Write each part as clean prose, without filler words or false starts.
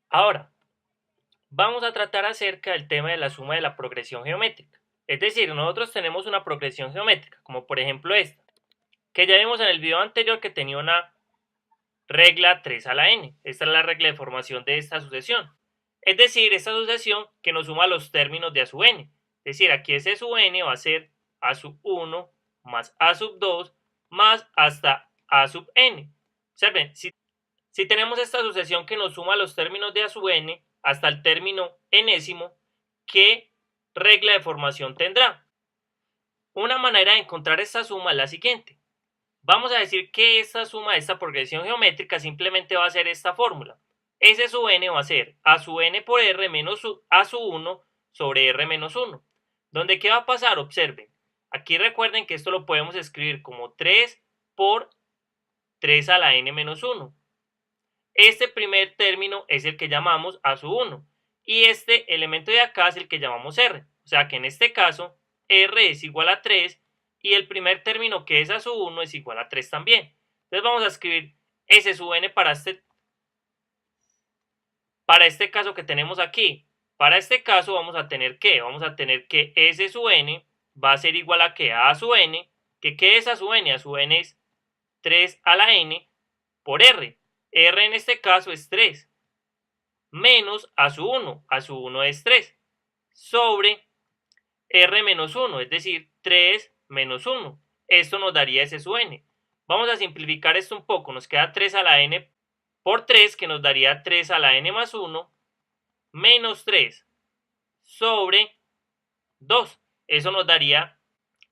Ahora, vamos a tratar acerca del tema de la suma de la progresión geométrica. Es decir, nosotros tenemos una progresión geométrica, como por ejemplo esta, que ya vimos en el video anterior que tenía una regla 3 a la n. Esta es la regla de formación de esta sucesión. Es decir, esta sucesión que nos suma los términos de a sub n. Es decir, aquí ese sub n va a ser a sub 1 más a sub 2 más hasta a sub n. Observen, si tenemos esta sucesión que nos suma los términos de a sub n hasta el término enésimo, ¿qué regla de formación tendrá? Una manera de encontrar esta suma es la siguiente. Vamos a decir que esta suma de esta progresión geométrica simplemente va a ser esta fórmula. S sub n va a ser a sub n por r menos a sub 1 sobre r menos 1. ¿Dónde qué va a pasar? Observen. Aquí recuerden que esto lo podemos escribir como 3 por 3 a la n menos 1. Este primer término es el que llamamos a sub 1 y este elemento de acá es el que llamamos r. O sea que en este caso r es igual a 3 y el primer término que es a sub 1 es igual a 3 también. Entonces vamos a escribir S sub n para este caso que tenemos aquí. Para este caso vamos a tener que S sub n va a ser igual a que a sub n, que ¿qué es a sub n? A sub n es 3 a la n por r. R en este caso es 3, menos a sub 1 es 3, sobre r menos 1, es decir, 3 menos 1. Esto nos daría S sub n. Vamos a simplificar esto un poco, nos queda 3 a la n por 3, que nos daría 3 a la n más 1, menos 3, sobre 2. Eso nos daría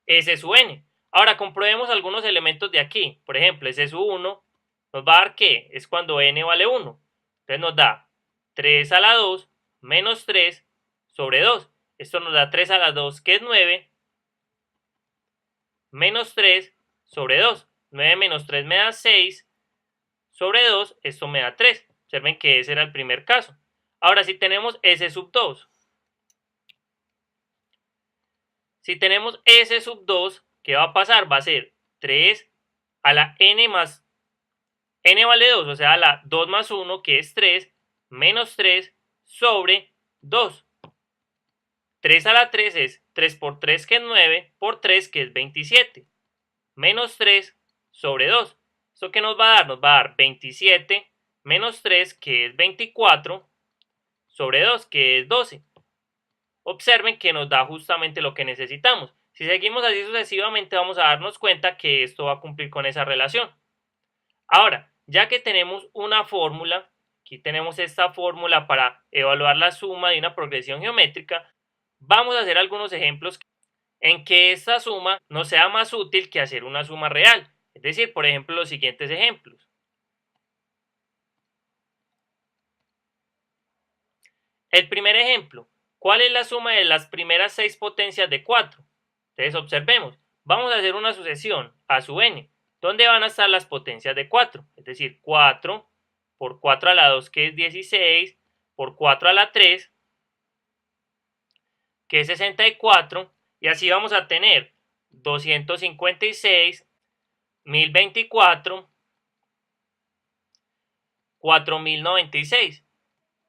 S sub n. Ahora comprobemos algunos elementos de aquí. Por ejemplo, S sub 1 nos va a dar ¿qué? Es cuando n vale 1. Entonces nos da 3 a la 2 menos 3 sobre 2. Esto nos da 3 a la 2, que es 9, menos 3 sobre 2. 9 menos 3 me da 6 sobre 2. Esto me da 3. Observen que ese era el primer caso. Ahora, si tenemos S sub 2. Si tenemos S sub 2, ¿qué va a pasar? Va a ser 3 a la n más n vale 2, o sea, a la 2 más 1, que es 3, menos 3 sobre 2. 3 a la 3 es 3 por 3, que es 9, por 3, que es 27, menos 3 sobre 2. ¿Esto qué nos va a dar? Nos va a dar 27 menos 3, que es 24, sobre 2, que es 12. Observen que nos da justamente lo que necesitamos. Si seguimos así sucesivamente, vamos a darnos cuenta que esto va a cumplir con esa relación. Ahora, ya que tenemos una fórmula, aquí tenemos esta fórmula para evaluar la suma de una progresión geométrica, vamos a hacer algunos ejemplos en que esta suma nos sea más útil que hacer una suma real. Es decir, por ejemplo, los siguientes ejemplos. El primer ejemplo, ¿cuál es la suma de las primeras 6 potencias de 4? Entonces observemos, vamos a hacer una sucesión a sub n, donde van a estar las potencias de 4, es decir, 4 por 4 a la 2, que es 16, por 4 a la 3, que es 64, y así vamos a tener 256, 1024, 4096,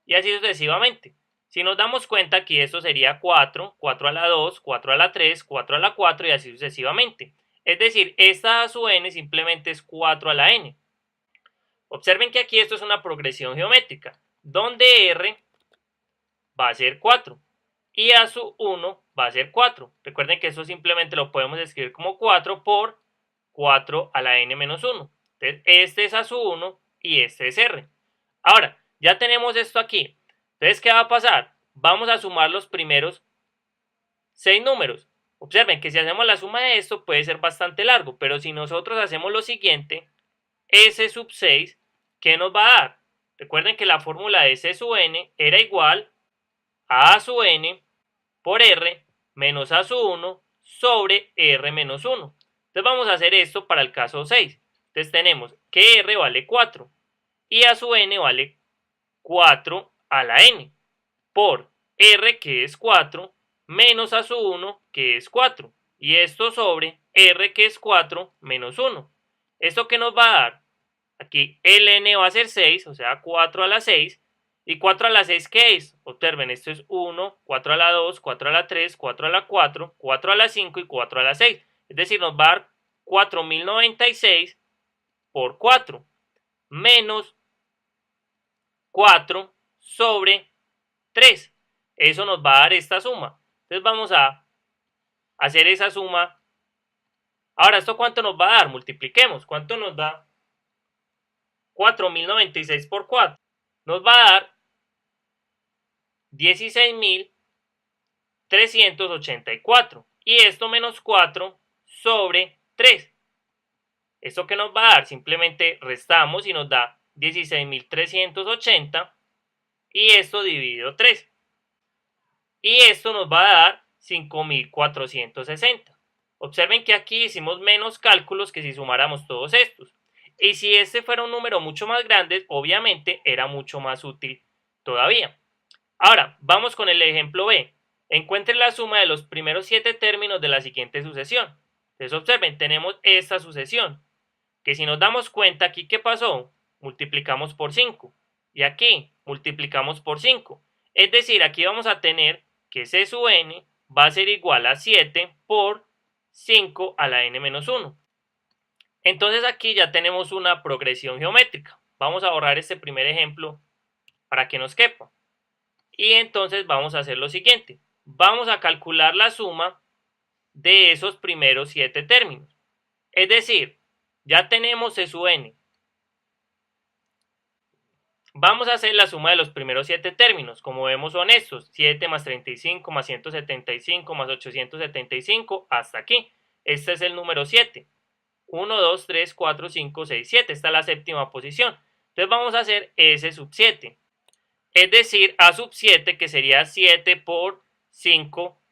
y así sucesivamente. Si nos damos cuenta que esto sería 4, 4 a la 2, 4 a la 3, 4 a la 4 y así sucesivamente. Es decir, esta a su n simplemente es 4 a la n. Observen que aquí esto es una progresión geométrica, donde r va a ser 4 y a su 1 va a ser 4. Recuerden que eso simplemente lo podemos escribir como 4 por 4 a la n menos 1. Entonces, este es a su 1 y este es r. Ahora, ya tenemos esto aquí. Entonces, ¿qué va a pasar? Vamos a sumar los primeros 6 números. Observen que si hacemos la suma de esto puede ser bastante largo, pero si nosotros hacemos lo siguiente, S sub 6, ¿qué nos va a dar? Recuerden que la fórmula de S sub n era igual a sub n por r menos a sub 1 sobre r menos 1. Entonces vamos a hacer esto para el caso 6. Entonces tenemos que r vale 4 y a sub n vale 4 a la n por r, que es 4, menos a su 1, que es 4, y esto sobre r, que es 4, menos 1. ¿Esto qué nos va a dar? Aquí el n va a ser 6, o sea 4 a la 6, ¿Y 4 a la 6 qué es? Observen, esto es 1, 4 a la 2, 4 a la 3, 4 a la 4, 4 a la 5 y 4 a la 6. Es decir, nos va a dar 4096 por 4 menos 4 sobre 3. Eso nos va a dar esta suma. Entonces vamos a hacer esa suma. Ahora, ¿esto cuánto nos va a dar? Multipliquemos. ¿Cuánto nos da? 4096 por 4. Nos va a dar 16.384. Y esto menos 4 sobre 3. ¿Esto qué nos va a dar? Simplemente restamos y nos da 16.380. Y esto dividido 3. Y esto nos va a dar 5.460. Observen que aquí hicimos menos cálculos que si sumáramos todos estos. Y si este fuera un número mucho más grande, obviamente era mucho más útil todavía. Ahora, vamos con el ejemplo B. Encuentren la suma de los primeros 7 términos de la siguiente sucesión. Entonces observen, tenemos esta sucesión. Que si nos damos cuenta aquí, ¿qué pasó? Multiplicamos por 5. Y aquí multiplicamos por 5. Es decir, aquí vamos a tener que C sub n va a ser igual a 7 por 5 a la n menos 1. Entonces aquí ya tenemos una progresión geométrica. Vamos a borrar este primer ejemplo para que nos quepa. Y entonces vamos a hacer lo siguiente. Vamos a calcular la suma de esos primeros 7 términos. Es decir, ya tenemos C sub n. Vamos a hacer la suma de los primeros 7 términos. Como vemos son estos. 7 más 35 más 175 más 875 hasta aquí. Este es el número 7. 1, 2, 3, 4, 5, 6, 7. Esta es la séptima posición. Entonces vamos a hacer S sub 7. Es decir, A sub 7 que sería 7 por 5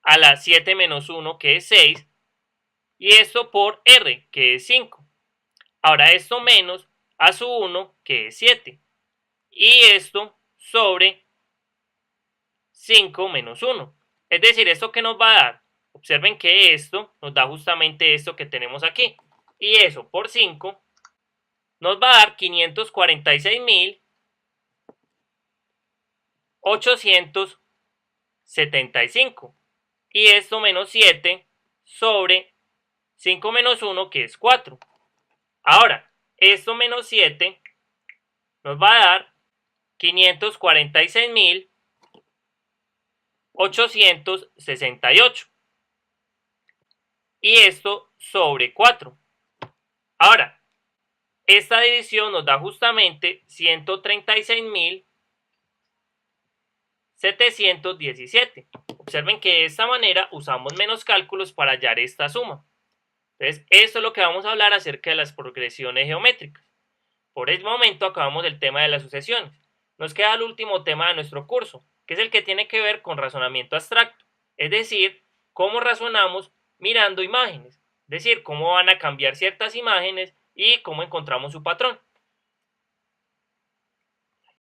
a la 7 menos 1 que es 6. Y esto por R que es 5. Ahora esto menos A sub 1 que es 7. Y esto sobre 5 menos 1. Es decir, ¿esto qué nos va a dar? Observen que esto nos da justamente esto que tenemos aquí. Y eso por 5 nos va a dar 546.875. Y esto menos 7 sobre 5 menos 1 que es 4. Ahora, esto menos 7 nos va a dar 546.868. Y esto sobre 4. Ahora, esta división nos da justamente 136.717. Observen que de esta manera usamos menos cálculos para hallar esta suma. Entonces, esto es lo que vamos a hablar acerca de las progresiones geométricas. Por el momento acabamos el tema de las sucesiones. Nos queda el último tema de nuestro curso, que es el que tiene que ver con razonamiento abstracto. Es decir, cómo razonamos mirando imágenes. Es decir, cómo van a cambiar ciertas imágenes y cómo encontramos su patrón.